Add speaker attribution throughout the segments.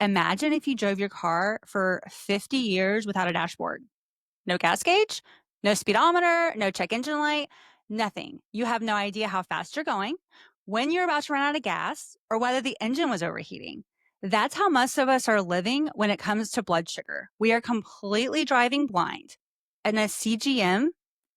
Speaker 1: Imagine if you drove your car for 50 years without a dashboard. No gas gauge, no speedometer, no check engine light, nothing. You have no idea how fast you're going, when you're about to run out of gas, or whether the engine was overheating. That's how most of us are living when it comes to blood sugar. We are completely driving blind. And a CGM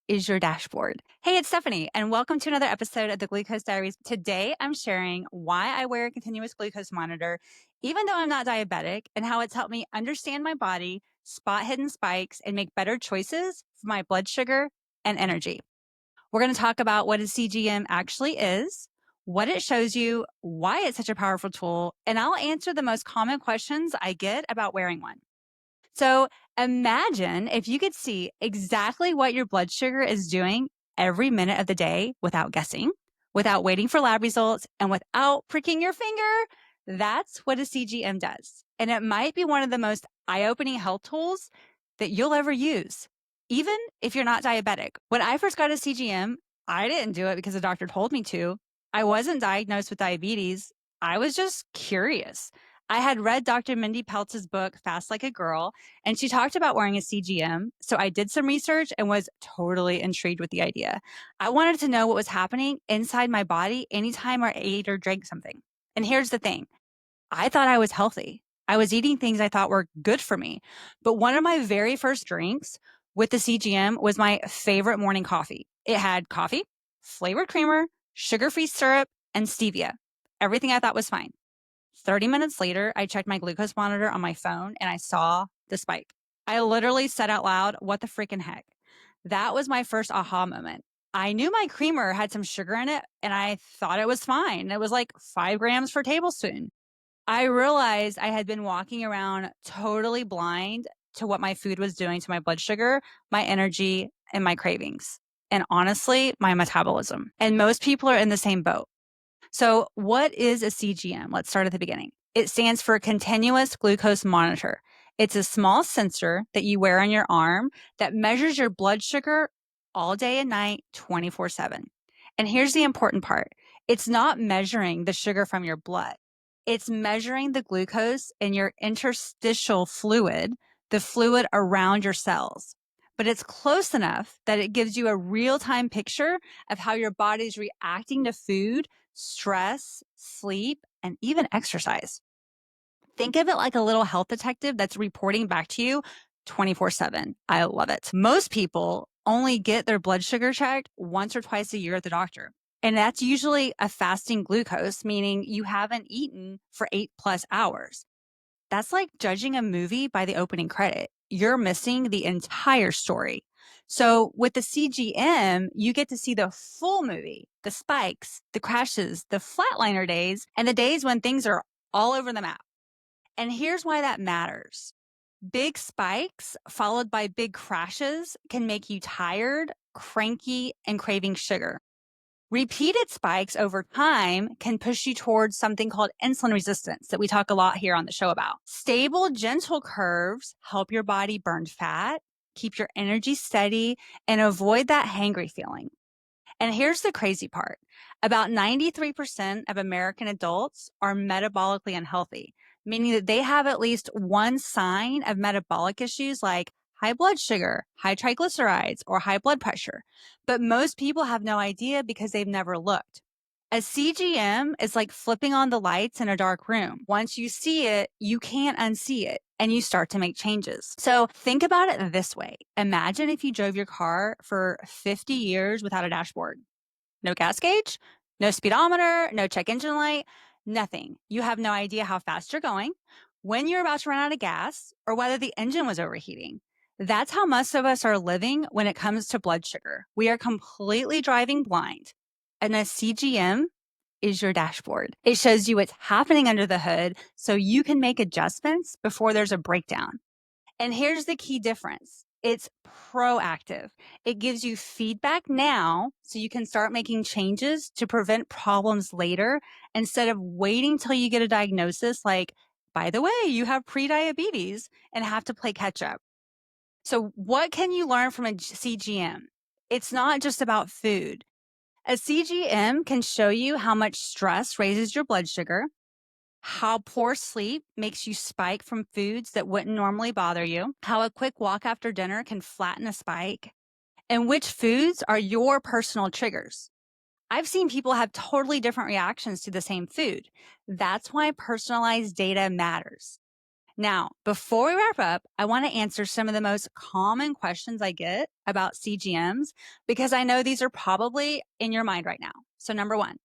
Speaker 1: is your dashboard. Hey, it's Stephanie, and welcome to another episode of the Glucose Diaries. Today, I'm sharing why I wear a continuous glucose monitor, even though I'm not diabetic, and how it's helped me understand my body, spot hidden spikes, and make better choices for my blood sugar and energy. We're going to talk about what a CGM actually is, what it shows you, why it's such a powerful tool, and I'll answer the most common questions I get about wearing one. So imagine if you could see exactly what your blood sugar is doing every minute of the day without guessing, without waiting for lab results, and without pricking your finger. That's what a CGM does. And it might be one of the most eye-opening health tools that you'll ever use, even if you're not diabetic. When I first got a CGM, I didn't do it because the doctor told me to. I wasn't diagnosed with diabetes. I was just curious. I had read Dr. Mindy Peltz's book, Fast Like a Girl, and she talked about wearing a CGM. So I did some research and was totally intrigued with the idea. I wanted to know what was happening inside my body anytime I ate or drank something. And here's the thing. I thought I was healthy. I was eating things I thought were good for me. But one of my very first drinks with the CGM was my favorite morning coffee. It had coffee, flavored creamer, sugar-free syrup, and stevia. Everything I thought was fine. 30 minutes later, I checked my glucose monitor on my phone and I saw the spike. I literally said out loud, what the freaking heck? That was my first aha moment. I knew my creamer had some sugar in it and I thought it was fine. It was like 5 grams per tablespoon. I realized I had been walking around totally blind to what my food was doing to my blood sugar, my energy, and my cravings. And honestly, my metabolism. And most people are in the same boat. So what is a CGM? Let's start at the beginning. It stands for continuous glucose monitor. It's a small sensor that you wear on your arm that measures your blood sugar all day and night, 24/7. And here's the important part. It's not measuring the sugar from your blood. It's measuring the glucose in your interstitial fluid, the fluid around your cells. But it's close enough that it gives you a real-time picture of how your body's reacting to food, stress, sleep, and even exercise. Think of it like a little health detective that's reporting back to you 24/7. I love it. Most people only get their blood sugar checked once or twice a year at the doctor. And that's usually a fasting glucose, meaning you haven't eaten for 8+ hours. That's like judging a movie by the opening credit. You're missing the entire story. So with the CGM, you get to see the full movie, the spikes, the crashes, the flatliner days, and the days when things are all over the map. And here's why that matters. Big spikes followed by big crashes can make you tired, cranky, and craving sugar. Repeated spikes over time can push you towards something called insulin resistance that we talk a lot here on the show about. Stable, gentle curves help your body burn fat, keep your energy steady, and avoid that hangry feeling. And here's the crazy part. About 93% of American adults are metabolically unhealthy, meaning that they have at least one sign of metabolic issues like high blood sugar, high triglycerides, or high blood pressure. But most people have no idea because they've never looked. A CGM is like flipping on the lights in a dark room. Once you see it, you can't unsee it and you start to make changes. So think about it this way. Imagine if you drove your car for 50 years without a dashboard. No gas gauge, no speedometer, no check engine light, nothing. You have no idea how fast you're going, when you're about to run out of gas, or whether the engine was overheating. That's how most of us are living when it comes to blood sugar. We are completely driving blind. And a CGM is your dashboard. It shows you what's happening under the hood so you can make adjustments before there's a breakdown. And here's the key difference. It's proactive. It gives you feedback now so you can start making changes to prevent problems later instead of waiting till you get a diagnosis like, by the way, you have prediabetes and have to play catch up. So what can you learn from a CGM? It's not just about food. A CGM can show you how much stress raises your blood sugar, how poor sleep makes you spike from foods that wouldn't normally bother you, how a quick walk after dinner can flatten a spike, and which foods are your personal triggers. I've seen people have totally different reactions to the same food. That's why personalized data matters. Now, before we wrap up, I want to answer some of the most common questions I get about CGMs because I know these are probably in your mind right now. So, number one,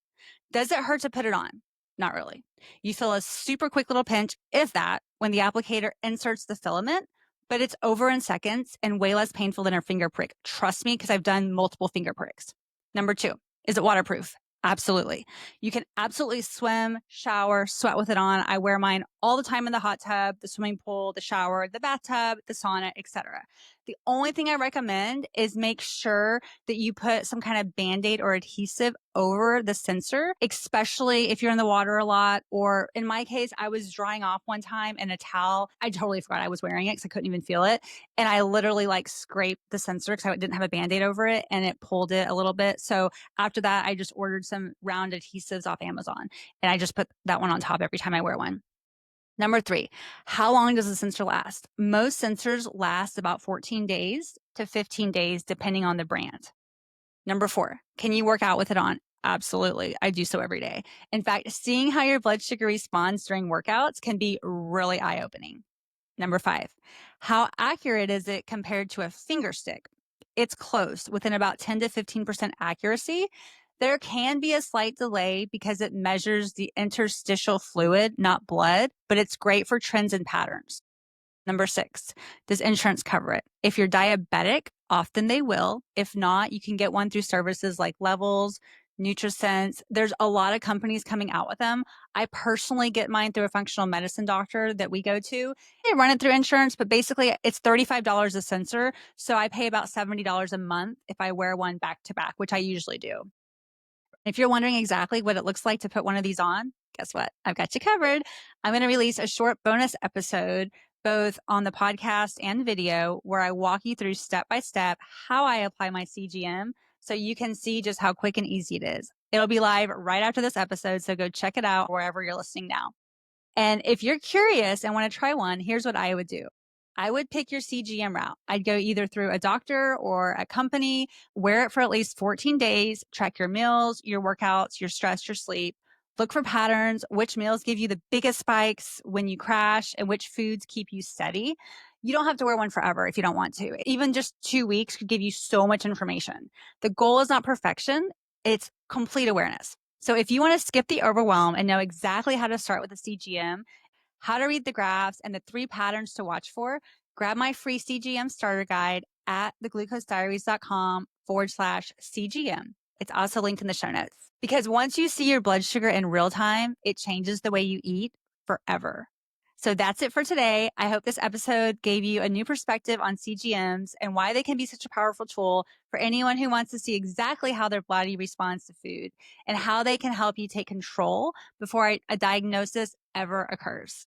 Speaker 1: does it hurt to put it on? Not really. You feel a super quick little pinch, if that, when the applicator inserts the filament, but it's over in seconds and way less painful than a finger prick. Trust me, because I've done multiple finger pricks. Number two, is it waterproof? Absolutely. You can absolutely swim, shower, sweat with it on. I wear mine all the time in the hot tub, the swimming pool, the shower, the bathtub, the sauna, etc. The only thing I recommend is make sure that you put some kind of Band-Aid or adhesive over the sensor, especially if you're in the water a lot. Or in my case, I was drying off one time in a towel. I totally forgot I was wearing it because I couldn't even feel it. And I literally like scraped the sensor because I didn't have a Band-Aid over it and it pulled it a little bit. So after that, I just ordered some round adhesives off Amazon and I just put that one on top every time I wear one. Number three, how long does the sensor last? Most sensors last about 14 days to 15 days, depending on the brand. Number four, can you work out with it on? Absolutely. I do so every day. In fact, seeing how your blood sugar responds during workouts can be really eye opening. Number five, how accurate is it compared to a finger stick? It's close, within about 10 to 15% accuracy. There can be a slight delay because it measures the interstitial fluid, not blood, but it's great for trends and patterns. Number six, does insurance cover it? If you're diabetic, often they will. If not, you can get one through services like Levels, NutriSense. There's a lot of companies coming out with them. I personally get mine through a functional medicine doctor that we go to. They run it through insurance, but basically it's $35 a sensor. So I pay about $70 a month if I wear one back to back, which I usually do. If you're wondering exactly what it looks like to put one of these on, guess what? I've got you covered. I'm going to release a short bonus episode, both on the podcast and video, where I walk you through step by step how I apply my CGM so you can see just how quick and easy it is. It'll be live right after this episode, so go check it out wherever you're listening now. And if you're curious and want to try one, here's what I would do. I would pick your CGM route. I'd go either through a doctor or a company, wear it for at least 14 days, track your meals, your workouts, your stress, your sleep, look for patterns, which meals give you the biggest spikes when you crash, and which foods keep you steady. You don't have to wear one forever if you don't want to. Even just 2 weeks could give you so much information. The goal is not perfection, it's complete awareness. So if you want to skip the overwhelm and know exactly how to start with a CGM, how to read the graphs, and the 3 patterns to watch for, grab my free CGM starter guide at theglucosediaries.com/CGM. It's also linked in the show notes. Because once you see your blood sugar in real time, it changes the way you eat forever. So that's it for today. I hope this episode gave you a new perspective on CGMs and why they can be such a powerful tool for anyone who wants to see exactly how their body responds to food and how they can help you take control before a diagnosis ever occurs.